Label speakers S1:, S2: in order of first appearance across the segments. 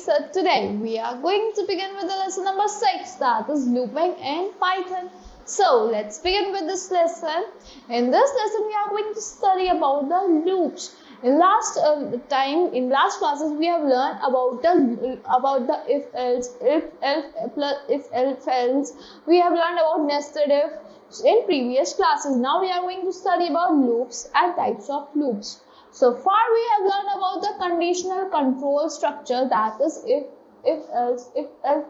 S1: So today we are going to begin with the lesson number 6, that is looping in Python. So let's begin with this lesson. In this lesson we are going to study about the loops. In last classes we have learned about the if else. We have learned about nested if in previous classes. Now we are going to study about loops and types of loops. So far we have learned about the conditional control structure, that is if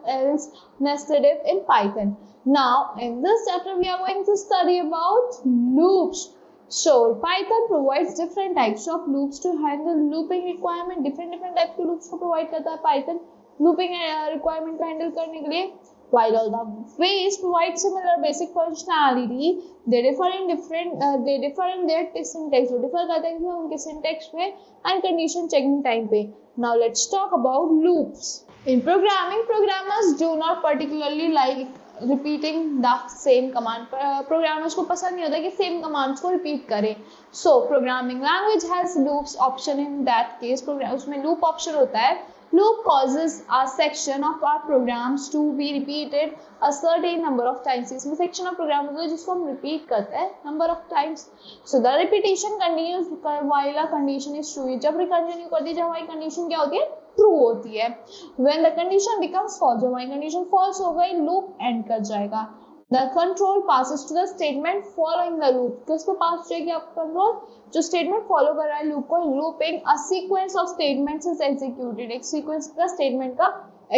S1: else, nested if in Python. Now in this chapter we are going to study about loops. So Python provides different types of loops to handle looping requirement. Different type के loops को provide करता है Python looping requirement को handle करने के लिए. While all the ways provide similar basic functionality, they differ in their syntax. जो differ करते हैं उनके syntax में and condition checking time पे. Now let's talk about loops. In programming, programmers do not particularly like repeating the same command. Programmers को पसंद नहीं होता कि same commands को repeat करें. So programming language has loops option. In that case, उसमें loop option होता है. Loop causes a section of our programs to be repeated a certain number of times. इसमें section of program होता है जिसको हम repeat करते हैं number of times. So the repetition continues while a condition is true. जब continue करती है जब हमारी condition क्या होती है? True होती है. When the condition becomes false, जब हमारी condition false हो गई, loop end कर जाएगा. The control passes to the statement following the loop. किस पे pass जाएगी आपका control? जो statement follow कर रहा है loop को, looping a sequence of statements is executed. एक sequence का statement का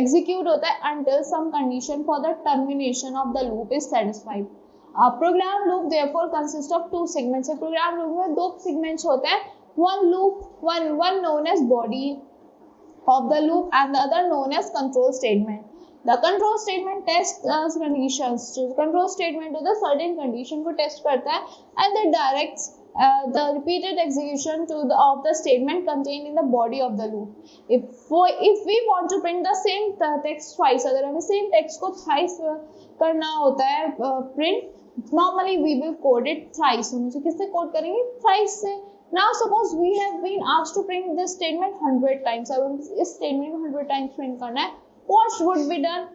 S1: execute होता है until some condition for the termination of the loop is satisfied. A program loop therefore consists of two segments. एक program loop में दो segments होते हैं. One known as body of the loop and the other known as control statement. The control statement tests conditions. Control statement होता है certain condition को test करता है and that directs the repeated execution of the statement contained in the body of the loop. If we want to print the same text twice, अगर हमें same text को thrice करना होता है print, normally we will code it thrice. तो किससे code करेंगे? Thrice से. Now suppose we have been asked to print this statement 100 times. अब इस statement को 100 times print करना है. What would be done?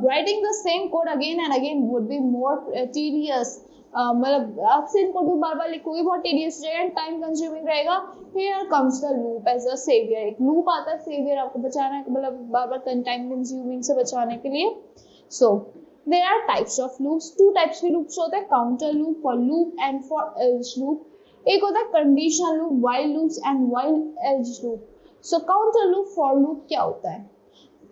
S1: Writing the same code again and again would be more tedious. मतलब आप same code बार बार लिखोगे बहुत tedious हो जाएगा, time consuming रहेगा. Here comes the loop as a savior. एक loop आता है savior आपको बचाना है, मतलब बार बार time consuming से बचाने के लिए. So there are types of loops. Two types के loops होते हैं, counter loop for loop and for else loop. एक होता है conditional loop, while loops and while else loop. So counter loop for loop क्या होता है?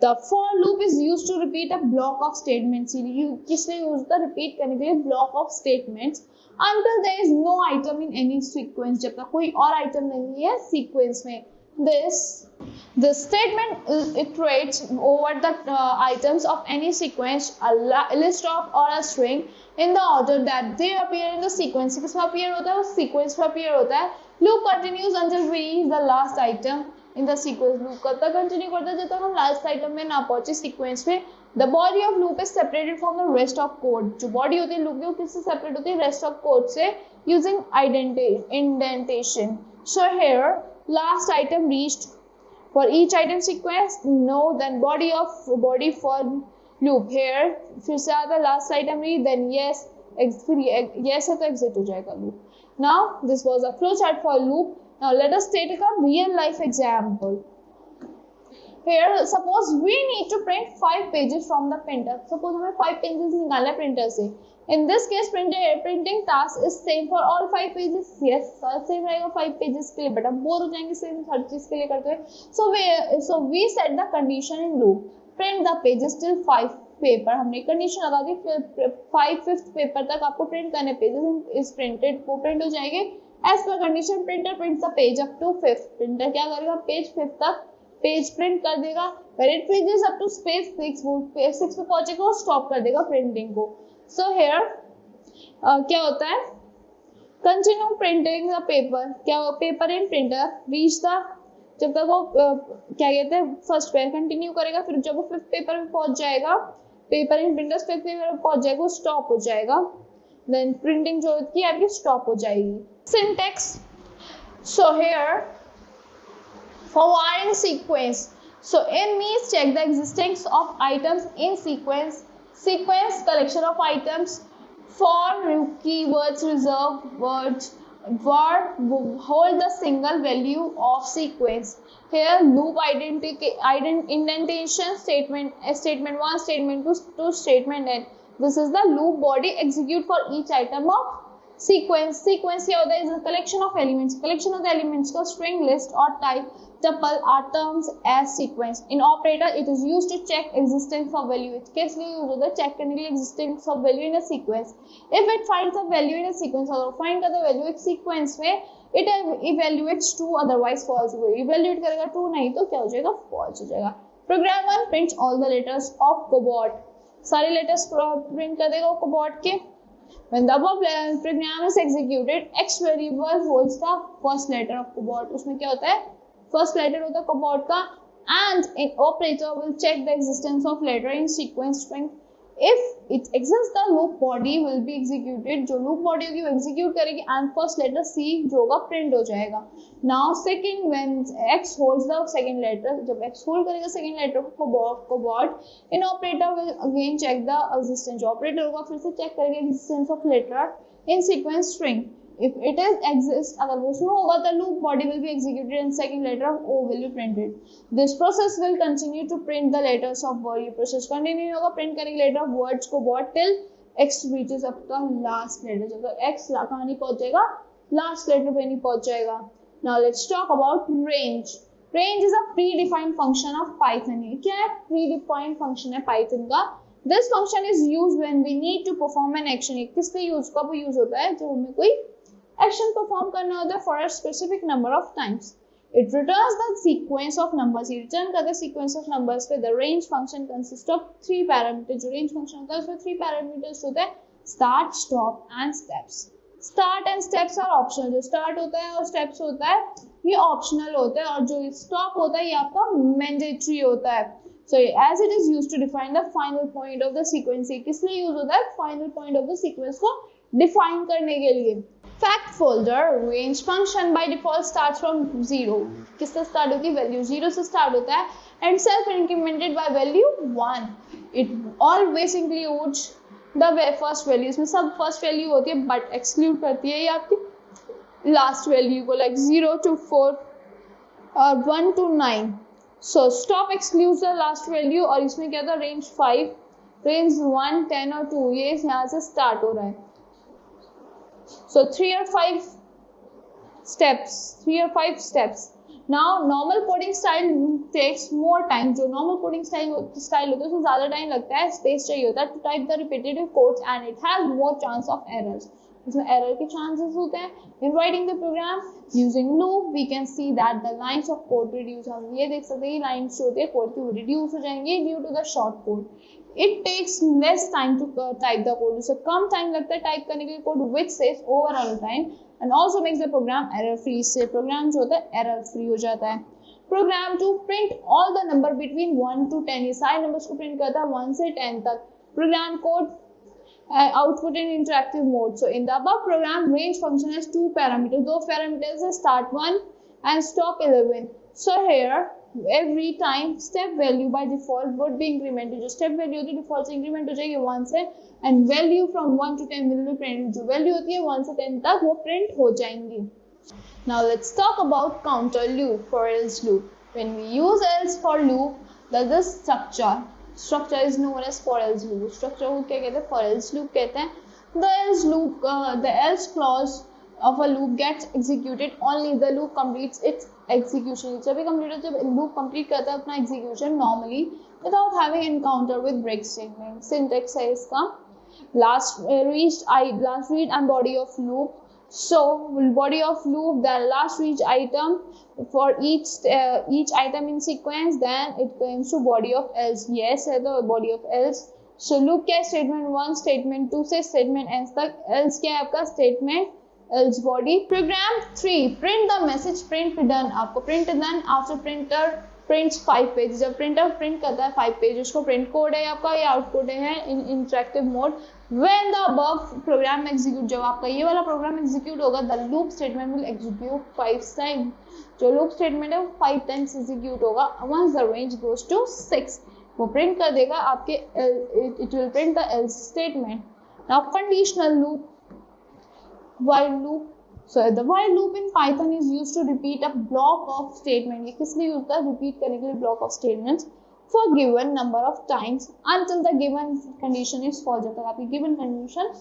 S1: The for loop is used to repeat a block of statements. किसने use होता है repeat करने के लिए block of statements until there is no item in any sequence. जब तक कोई और item नहीं है sequence में. This statement iterates over the items of any sequence, a list of or a string in the order that they appear in the sequence. किसमें appear होता है? Sequence में appear होता है. Loop continues until we reach the last item in the sequence. Loop कब तक continue करता है जब तक हम last item में ना पहुंचे sequence में. The body of loop is separated from the rest of code. जो body होती है loop की वो किससे separate होती है? Rest of code से using indentation. So here last item reached. For each item sequence, no, then body for loop. Here फिर से आता है last item read, then yes है तो exit हो जाएगा loop. Now this was a flowchart for loop. Now let us take a real life example. Here suppose we need to print 5 pages from the printer. Suppose हमें 5 pages निकालना है printer से. In this case printing task is same for all 5 pages. Yes, same रहेगा 5 pages के लिए, but हम bore हो जाएंगे same हर चीज के लिए करते हुए. So we set the condition in loop. Print the pages till 5 paper. हमने condition लगा दी 5th paper तक आपको print करने pages is printed, वो print हो जाएंगे. As per condition, printer prints the page up to 5th. Printer क्या करेगा? Page 5th तक पेज प्रिंट कर देगा. When it reaches up to page 6, वो page 6 पे पहुंचेगा और स्टॉप कर देगा प्रिंटिंग को. So here क्या होता है? Continue printing the paper. क्या paper in printer reach the जब तक वो क्या कहते हैं फर्स्ट पेपर कंटिन्यू करेगा, फिर जब वो 5th पेपर में पहुंच जाएगा, paper in printer 5th paper में पहुंच जाएगा, वो स्टॉप हो जाएगा. Then प्रिंटिंग जो होती है आपकी स्टॉप हो जाएगी. Syntax. So here for while sequence So in means check the existence of items in sequence. Sequence collection of items. For keywords reserved words word hold the single value of sequence. Here loop indentation statement statement 1 statement 2 to statement n. This is the loop body execute for each item of sequence. Sequence क्या होता है? is a collection of elements. Collection of the elements का string list or type tuple are terms as sequence. In operator it is used to check existence of value. किस लिए use होता है? check करने के लिए existence of value in a sequence. If it finds a value in a sequence, अगर find करता value एक sequence में, it evaluates true, otherwise false. evaluate करेगा true नहीं तो क्या हो जाएगा? false हो जाएगा. Program 1 prints all the letters of cobalt. सारे letters print कर देगा cobalt के. When the above program is executed, X variable holds the first letter of cobalt. उसमें क्या होता है? First letter होता है cobalt का, and an operator will check the existence of letter in sequence string. If it exists, the loop body will be executed. जो loop body होगी वो execute करेगी and first letter C जो होगा print हो जाएगा. Now second, when X holds the second letter, जब X hold करेगा second letter cobalt, an operator will again check the existence. जो operator होगा फिर से check करेगा existence of letter in sequence string. If it is exists, अगर वो शुरू होगा the loop body will be executed and second letter of O will be printed. This process will continue to print the letters of word. ये process continue होगा print करने के letter of words को word till X reaches up to last letter. जब तक X कहाँ नहीं पहुँचेगा last letter पे नहीं पहुँच जाएगा. Now let's talk about range. Range is a predefined function of Python. ये क्या है? Predefined function है Python का. This function is used when we need to perform an action. किस लिए use कब use होता है? जब हमें कोई action perform करना होता है for a specific number of times. It returns the sequence of numbers. ये return करता है sequence of numbers पे. The range function consists of 3 parameters. जो range function होता है उसमें 3 parameters होते हैं start, stop and steps. Start and steps are optional. जो start होता है और steps होता है ये optional होता है और जो stop होता है ये आपका mandatory होता है. So as it is used to define the final point of the sequence. ये किस लिए use होता है? Final point of the sequence को define करने के लिए. Fact folder range function by default starts from 0. किससे start होती है? Value 0 से start होता है and self incremented by value 1. It always includes the first value. इसमें सब first value होती है but exclude करती है ये आपकी last value को like 0 to 4 और 1 to 9. So stop excludes the last value और इसमें क्या था? Range 5, range 1, 10 और 2 ये यहाँ से start हो रहा है. So 3 or 5 steps. Now normal coding style takes more time. जो normal coding style होता है उसमें ज़्यादा time लगता है, space चाहिए होता है to type the repetitive codes and it has more chance of errors. इसमें error के chances होते हैं. In writing the program using loop, we can see that the lines of code reduce. हम ये देख सकते हैं lines जो होती है code की reduce हो जाएंगी due to the short code. It takes less time to type the code. उसे कम time लगता है type करने के लिए code which saves overall time and also makes the program error free. इससे program जो होता है error free हो जाता है. Program to print all the number between 1 to 10. ये सारे numbers को print करता है 1 से 10 तक. Program code output in interactive mode. So in the above program, range function has 2 parameters. दो parameters है start 1 and stop 11. So here every time step value by default would be incremented. जो step value होती है default से increment हो जाएगी 1 से and value from 1 to 10 will be printed. जो value होती है 1 से 10 तक वो print हो जाएंगी. Now let's talk about counter loop for else loop. When we use else for loop, this structure is known as for else loop. Structure को क्या कहते हैं? For else loop कहते हैं. The else clause of a loop gets executed only if the loop completes its execution. जब loop complete करता है अपना execution normally without having encounter with break statement. Syntax है इसका last read and body of loop. So body of loop, the last reach item for each item in sequence, then it comes to body of else. Yes है तो body of else. So loop क्या statement 1 statement 2 से statement n तक. Else क्या है आपका statement else body. Program 3 print the message print done. आपको print done after printer prints 5 page. जब प्रिंटर प्रिंट करता है 5 पेज, उसको प्रिंट कोड है आपका, ये आउटपुट है in interactive mode. When the above program execute, जब आपका ये वाला प्रोग्राम एग्जीक्यूट होगा, the loop statement will execute 5 time. जो लूप स्टेटमेंट है वो 5 टाइम्स एग्जीक्यूट होगा। Once the range goes to 6, वो प्रिंट कर देगा आपके it will print the else statement. Now conditional loop, while loop, so the while loop in Python is used to repeat a block of statement। ये किस लिए use होता है? Repeat करने के लिए block of statements for given number of times until the given condition is false। जब तक आपकी given condition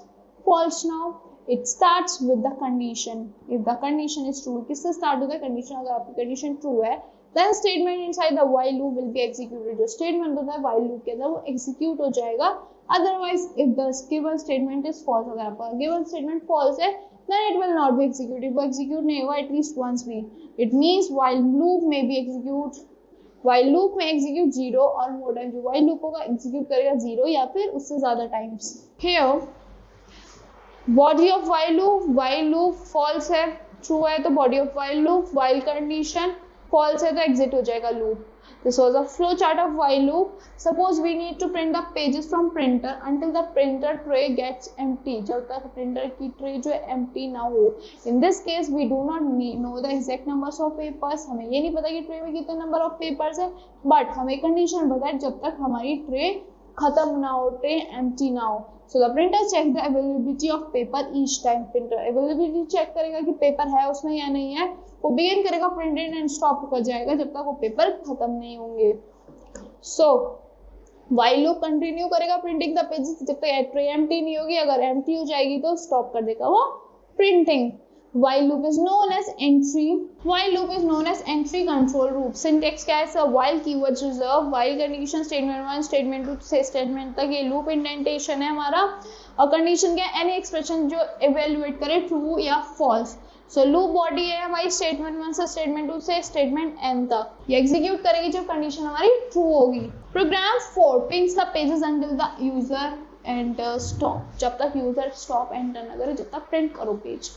S1: false। now it starts with the condition, if the condition is true। किससे start होता है? condition, अगर आपकी condition true है then statement inside the while loop will be executed। जो statement होता है while loop के अंदर वो execute हो जाएगा। otherwise if the given statement is false, अगर आपका given statement false है then it will not be executed। वो execute नहीं होगा at least once भी। it means while loop may be execute, while loop में execute 0 और more times। जो while loop होगा execute करेगा 0 या फिर उससे ज़्यादा times। here body of while loop false है, true है तो body of while loop, while condition false है तो exit हो जाएगा loop। This was a flow chart of while loop। Suppose we need to print the pages from printer until the printer tray gets empty। जब तक printer की tray जो है empty ना हो। In this case we do not know the exact numbers of papers। हमें ये नहीं पता कि tray में कितने number of papers है, but हमें condition पता है जब तक हमारी tray खत्म ना हो, tray empty ना हो। So the printer checks the availability of paper each time। printer availability check करेगा कि paper है उसमें या नहीं है। वो begin करेगा printing and stop कर जाएगा जब तक वो paper खत्म नहीं होंगे। So while loop continue करेगा printing the pages जब तक tray empty नहीं होगी। अगर empty हो जाएगी तो stop कर देगा वो printing। while loop is known as entry control loop। syntax क्या है? Sir while keywords reserve, while condition statement 1 statement 2 से statement तक ये loop indentation है हमारा। और condition क्या है? any expression जो evaluate करे true या false। so loop body है हमारी statement 1 से statement 2 से statement n तक। ये execute करेगी जब condition हमारी true होगी। program 4 prints the pages until the user enter stop। जब तक user stop enter ना करे जब तक print करो पेज।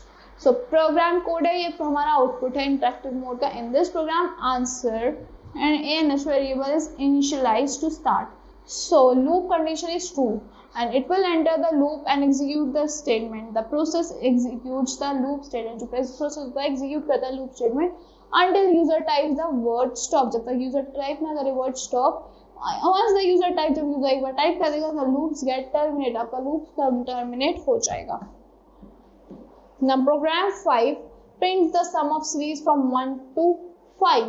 S1: so program code है, ये हमारा output है interactive mode का। in this program answer and an variable is initialized to start। so loop condition is true and it will enter the loop and execute the statement। the process executes the loop statement। जो process होता है execute करता है loop statement until user types the word stop। जब तक user type ना करे word stop। once the user type, जब user एक बार type कर देगा the loops get terminate, आपका loop terminate हो जाएगा। Now program 5 prints the sum of series from 1 to 5।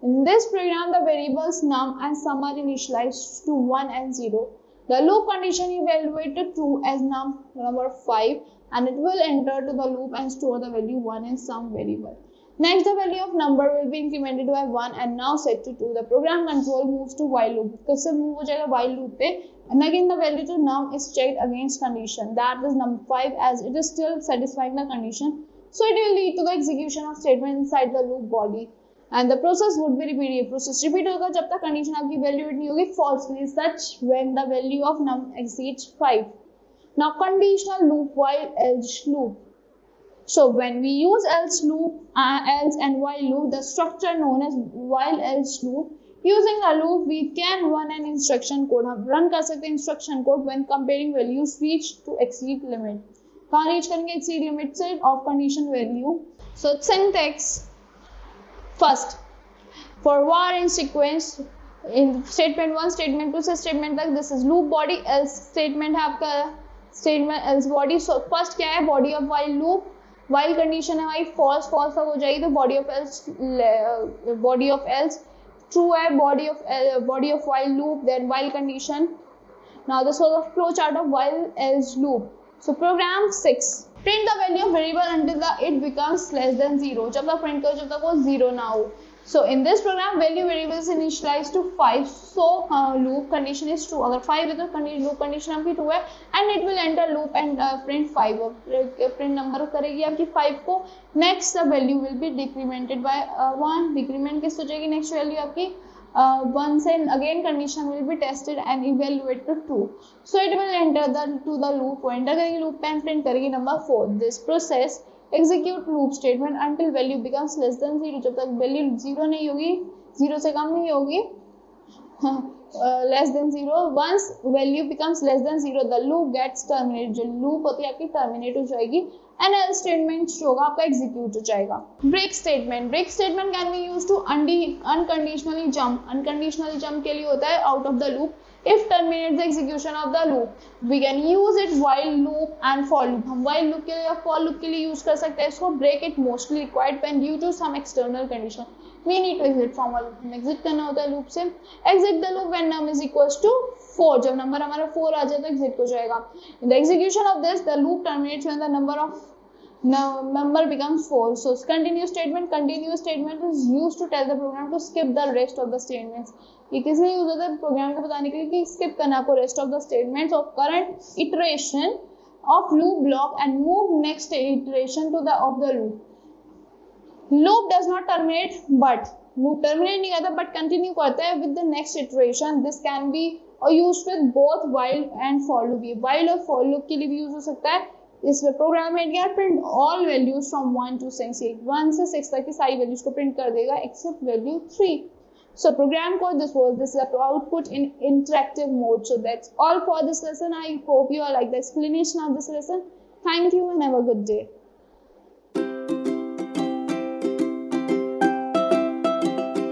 S1: in this program the variables num and sum are initialized to 1 and 0। the loop condition evaluated true as num number 5 and it will enter to the loop and store the value 1 in sum variable। next the value of number will be incremented by 1 and now set to 2। the program control moves to while loop। कैसे move हो जाएगा while loop पे? and again the value to num is checked against condition, that is num 5 as it is still satisfying the condition, so it will lead to the execution of statement inside the loop body and the process would be repeated। process repeat होगा जब तक condition आपकी value नहीं होगी false is such when the value of num exceeds 5। now conditional loop while else loop। so when we use else loop, else and while loop, the structure known as while else loop, using a loop we can run an instruction code। हम run कर सकते हैं instruction code when comparing values reach to exceed limit। कहाँ reach करेंगे? exceed limit से of condition value। so syntax first for var in sequence in statement 1 statement 2 से statement तक this is loop body, else statement है आपका statement else body। so first क्या है? body of while loop, while condition है हमारी false तक हो जाएगी तो body of else true है, body of while loop, then while condition। now this was a flow chart of while else loop। so program 6 print the value of variable until it becomes less than 0। जब तक print करो जब तक वो 0 ना हो। so in this program value variable is initialized to 5। so loop condition is true। अगर 5 है तो loop condition आपकी true है and it will enter loop and print 5। print number करेगी आपकी 5 को। next the value will be decremented by 1। decrement किस हो जाएगी? next value आपकी 1 से again condition will be tested and evaluated to true। so it will enter to the loop। वो enter करेगी loop पे and print करेगी number 4। this process execute loop statement until value becomes less than 0। जब तक value 0 नहीं होगी 0 से कम नहीं होगी, less than 0. Once value becomes less than 0 the loop gets terminate. जो लूप होती है आपकी टर्मिनेट हो जाएगी एंड एल्स स्टेटमेंट जो होगा आपका एग्जीक्यूट हो जाएगा. Break statement. Break statement can be used to unconditionally jump. Unconditionally jump के लिए होता है out of the loop if terminate the execution of the loop. We can use it while loop and for loop. हम while loop के लिए या for loop के लिए यूज कर सकते हैं इसको. break it mostly required when due to some external condition. We need to exit from a loop. हम exit करना होता है loop से. exit the loop when num is equals to 4. जब नंबर हमारा 4 आ जाए तो exit हो जाएगा. In the execution of this the loop terminates when the number becomes 4. So continuous statement is used to tell the program to skip the rest of the statements. ये किस लिए use होता है? प्रोग्राम को बताने के लिए कि स्किप करना आपको rest of the statements of current iteration of loop block and move next iteration to the of the loop. Loop does not terminate but loop terminate नहीं करता बट कंटिन्यू करता है with the next iteration. This can be used with both while and for loop. ये while और for loop के लिए भी use हो सकता है. इसमें प्रोग्राम में print all values from 1 to 6. 1 से 6 तक की सारी वैल्यूज को प्रिंट कर देगा accept value 3. So program code, this is the output in interactive mode. So that's all for this lesson. I hope you all like the explanation of this lesson. Thank you and have a good day.